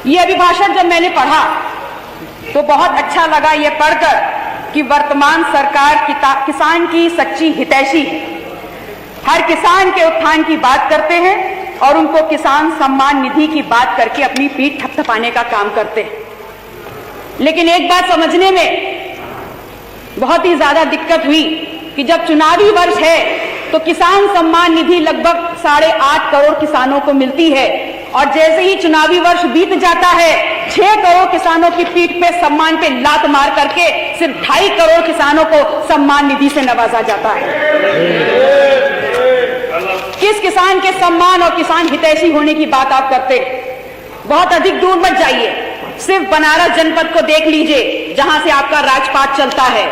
ये अभिभाषण जब मैंने पढ़ा तो बहुत अच्छा लगा ये पढ़कर कि वर्तमान सरकार किसान की सच्ची हितैषी है। हर किसान के उत्थान की बात करते हैं और उनको किसान सम्मान निधि की बात करके अपनी पीठ थपथपाने का काम करते हैं। लेकिन एक बात समझने में बहुत ही ज्यादा दिक्कत हुई कि जब चुनावी वर्ष है तो किसान सम्मान निधि लगभग 8.5 करोड़ किसानों को मिलती है और जैसे ही चुनावी वर्ष बीत जाता है 6 करोड़ किसानों की पीठ पे सम्मान पे लात मार करके सिर्फ 2.5 करोड़ किसानों को सम्मान निधि से नवाजा जाता है। किस किसान के सम्मान और किसान हितैषी होने की बात आप करते हैं? बहुत अधिक दूर मत जाइए, सिर्फ बनारस जनपद को देख लीजिए जहां से आपका राजपाट चलता है।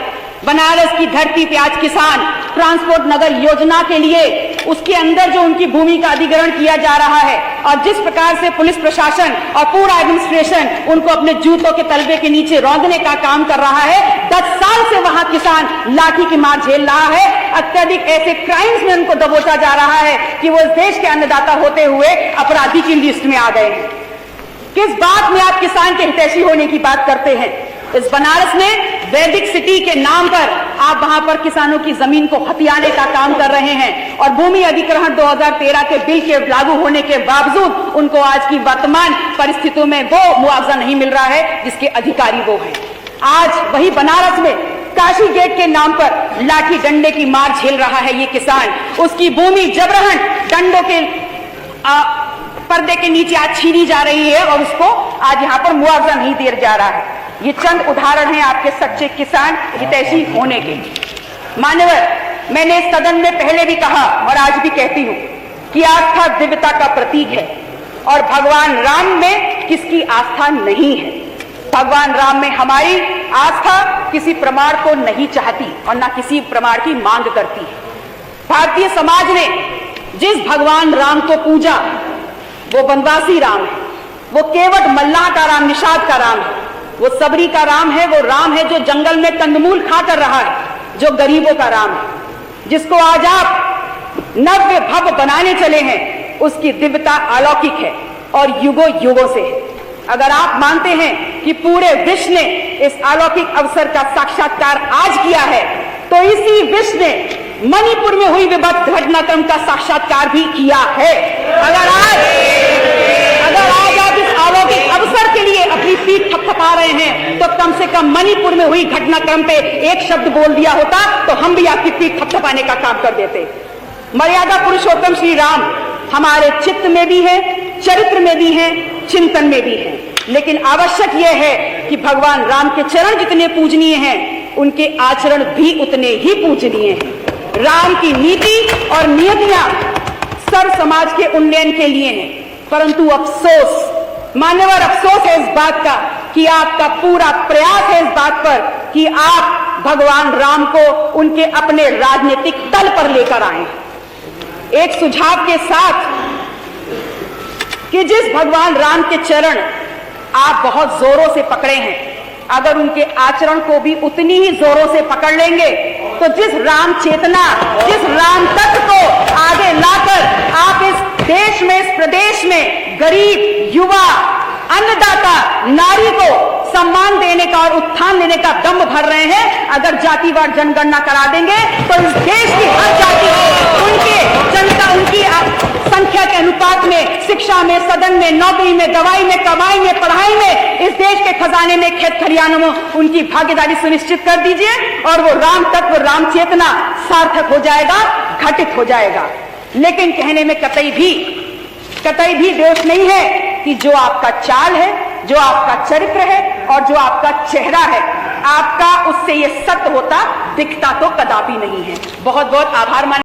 बनारस की धरती पे आज किसान ट्रांसपोर्ट नगर योजना के लिए उसके अंदर जो उनकी भूमि का अधिग्रहण किया जा रहा है और जिस प्रकार से पुलिस प्रशासन और पूरा एडमिनिस्ट्रेशन उनको अपने जूतों के तलबे के नीचे रौंदने का काम कर रहा है, 10 साल से वहां किसान लाठी की मार झेल रहा है। अत्यधिक ऐसे क्राइम्स में उनको दबोचा जा रहा है कि वो इस देश के अन्नदाता होते हुए अपराधी की लिस्ट में आ गए हैं। किस बात में आप किसान के हितैषी होने की बात करते हैं? इस बनारस में वैदिक सिटी के नाम पर आप वहां पर किसानों की जमीन को हथियाने का काम कर रहे हैं और भूमि अधिग्रहण 2013 के बिल के लागू होने के बावजूद उनको आज की वर्तमान परिस्थितियों में वो मुआवजा नहीं मिल रहा है जिसके अधिकारी वो हैं। आज वही बनारस में काशी गेट के नाम पर लाठी डंडे की मार झेल रहा है ये किसान। उसकी भूमि जबरन डंडों के पर्दे के नीचे आज छीनी जा रही है और उसको आज यहाँ पर मुआवजा नहीं दिया जा रहा है। ये चंद उदाहरण हैं आपके सच्चे किसान हितैषी होने के। मान्यवर, मैंने सदन में पहले भी कहा और आज भी कहती हूं कि आस्था दिव्यता का प्रतीक है और भगवान राम में किसकी आस्था नहीं है। भगवान राम में हमारी आस्था किसी प्रमाण को नहीं चाहती और ना किसी प्रमाण की मांग करती है। भारतीय समाज ने जिस भगवान राम को पूजा वो वनवासी राम है, वो केवट मल्लाह का राम, निषाद का राम है, वो सबरी का राम है, वो राम है जो जंगल में कंदमूल खा कर रहा है, जो गरीबों का राम है, जिसको आज आप नव्य भव्य बनाने चले हैं। उसकी दिव्यता अलौकिक है और युगों युगों से है। अगर आप मानते हैं कि पूरे विश्व ने इस अलौकिक अवसर का साक्षात्कार आज किया है तो इसी विश्व ने मणिपुर में हुई विभत्स घटनाक्रम का साक्षात्कार भी किया है। अगर आज आप इस अलौकिक अवसर के लिए अपनी पीठ थपथपा रहे हैं तो कम से कम मणिपुर में हुई घटनाक्रम पे एक शब्द बोल दिया होता तो हम भी आपकी पीठ थपथपाने का काम कर देते। मर्यादा पुरुषोत्तम श्री राम हमारे चित्त में भी है, चरित्र में भी है, चिंतन में भी है, लेकिन आवश्यक यह है कि भगवान राम के चरण जितने पूजनीय हैं उनके आचरण भी उतने ही पूजनीय हैं। राम की नीति और नियतियां सर्व समाज के उन्नयन के लिए हैं, परंतु अफसोस, मान्यवर अफसोस है इस बात का कि आपका पूरा प्रयास है इस बात पर कि आप भगवान राम को उनके अपने राजनीतिक तल पर लेकर आए। एक सुझाव के साथ कि जिस भगवान राम के चरण आप बहुत जोरों से पकड़े हैं, अगर उनके आचरण को भी उतनी ही जोरों से पकड़ लेंगे तो जिस राम चेतना, जिस राम तत्व को आगे लाकर आप इस देश में, इस प्रदेश में गरीब, युवा, अन्नदाता, नारी को सम्मान देने का और उत्थान देने का दम भर रहे हैं, अगर जातिवार जनगणना करा देंगे तो इस देश की हर जाति उनके जनता, उनकी संख्या के अनुपात में, शिक्षा में, सदन में, नौकरी में, दवाई में, कमाई में, पढ़ाई में, इस देश के खजाने में, खेत खलिहानों में उनकी भागीदारी सुनिश्चित कर दीजिए और वो राम तत्व, राम चेतना सार्थक हो जाएगा, घटित हो जाएगा। लेकिन कहने में कतई भी दोष नहीं है कि जो आपका चाल है, जो आपका चरित्र है और जो आपका चेहरा है, आपका उससे ये सत्य होता दिखता तो कदापि नहीं है। बहुत बहुत आभार मान